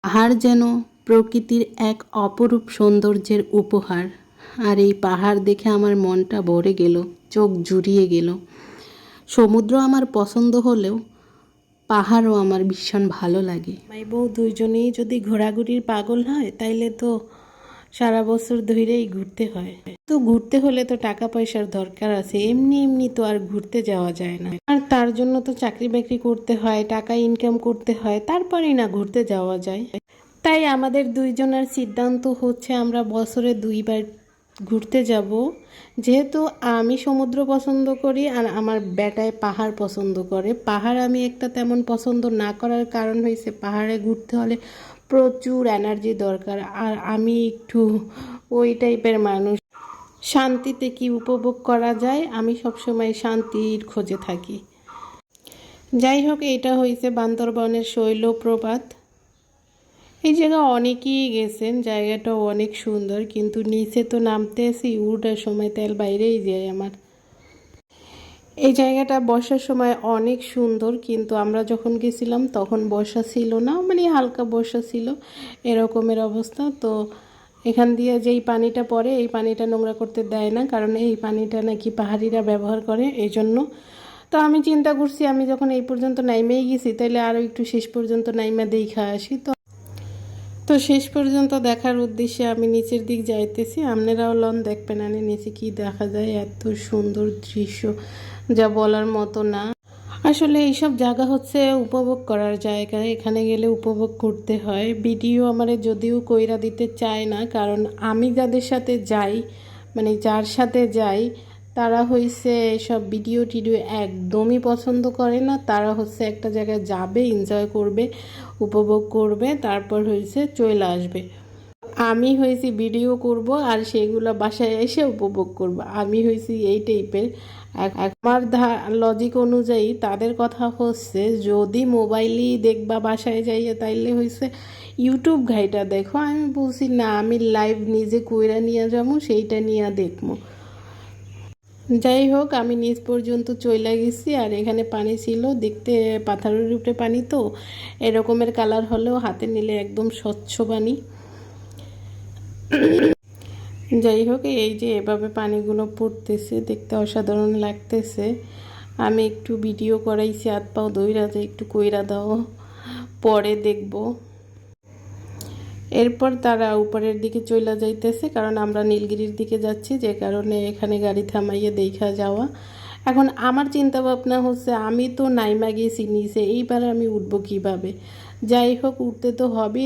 পাহাড় যেন প্রকৃতির এক অপরূপ সৌন্দর্যের উপহার। আর এই পাহাড় দেখে আমার মনটা ভরে গেল, চোখ জুড়িয়ে গেল। সমুদ্র আমার পছন্দ হলেও পাহাড়ও আমার ভীষণ ভালো লাগে। মাই বউ দুইজনেই যদি ঘোরাঘুরির পাগল হয় তাইলে তো সারা বছর ধরেই ঘুরতে হয়। তো ঘুরতে হলে তো টাকা পয়সার দরকার আছে, এমনি এমনি তো আর ঘুরতে যাওয়া যায় না। আর তার জন্য তো চাকরি বাকরি করতে হয়, টাকা ইনকাম করতে হয়, তারপরেই না ঘুরতে যাওয়া যায়। তাই আমাদের দুইজনের সিদ্ধান্ত হচ্ছে আমরা বছরে 2বার ঘুরতে যাব। যেহেতু আমি সমুদ্র পছন্দ করি আর আমার বেটায় পাহাড় পছন্দ করে। পাহাড় আমি একটা তেমন পছন্দ না করার কারণ হয়েছে পাহাড়ে ঘুরতে হলে প্রচুর এনার্জি দরকার, আর আমি একটু ওই টাইপের মানুষ। শান্তিতে কি উপভোগ করা যায়, আমি সবসময় শান্তির খোঁজে থাকি। যাই হোক, এটা হয়েছে বান্দরবনের শৈলপ্রপাত। এই জায়গা অনেকেই গেছেন, জায়গাটাও অনেক সুন্দর, কিন্তু নিচে তো নামতে আসি উঠার সময় তেল বাইরেই যায় আমার। এই জায়গাটা বর্ষার সময় অনেক সুন্দর, কিন্তু আমরা যখন গেছিলাম তখন বর্ষা ছিল না, মানে হালকা বর্ষা ছিল, এরকমের অবস্থা। তো এখান দিয়ে যেই পানিটা পড়ে এই পানিটা নোংরা করতে দেয় না, কারণ এই পানিটা নাকি পাহাড়িরা ব্যবহার করে, এই জন্য। তো আমি চিন্তা করছি আমি যখন এই পর্যন্ত নাইমেই গেছি তাহলে আরও একটু শেষ পর্যন্ত নাইমা দেখা আসি। তো শেষ পর্যন্ত দেখার উদ্দেশ্যে আমি নিচের দিক যাইতেছি। আপনারাও লন দেখবেন আনে নিচে কি দেখা যায়, এত সুন্দর দৃশ্য যা বলার মতো না। আসলে এইসব জায়গা হচ্ছে উপভোগ করার জায়গা, এখানে গেলে উপভোগ করতে হয়। ভিডিও আমারে যদিও কইরা দিতে চায় না, কারণ আমি যাদের সাথে যাই, মানে যার সাথে যাই, তারা হইছে সব ভিডিও টিডিও একদমই পছন্দ করে না। তারা হচ্ছে একটা জায়গায় যাবে, এনজয় করবে, উপভোগ করবে, তারপর হইছে চলে আসবে। আমি হয়েছি ভিডিও করব আর সেগুলো বাসায় এসে উপভোগ করব, আমি হয়েছি এই টাইপের। আমার লজিক অনুযায়ী তাদের কথা হচ্ছে যদি মোবাইলই দেখবা বাসায় যাইয়ে তাইলে হয়েছে ইউটিউব ঘাইটা দেখো। আমি বলছি না, আমি লাইভ নিজে কইরা নিয়ে যাবো, সেইটা নিয়ে দেখবো। যাই হোক, আমি নিচ পর্যন্ত চইলা গেছি, আর এখানে পানি ছিল দেখতে, পাথরের উপরে পানি তো এরকমের কালার হলেও হাতে নিলে একদম স্বচ্ছ পানি। যাই হোক, এই যে এভাবে পানিগুলো পড়তেছে দেখতে অসাধারণ লাগতেছে। আমি একটু ভিডিও করাইছি, হাত পাও ধইরা যে একটু কইরা দাও, পরে দেখব। এরপর তারা উপরের দিকে চলে যাইতেছে, কারণ আমরা নীলগিরির দিকে যাচ্ছি, যে কারণে এখানে গাড়ি থামাইয়ে দেখা যাওয়া। এখন আমার চিন্তা ভাবনা হচ্ছে আমি তো নাইমা গেছি নিচে, এইবার আমি উঠবো কিভাবে। যাই হোক, উঠতে তো হবে।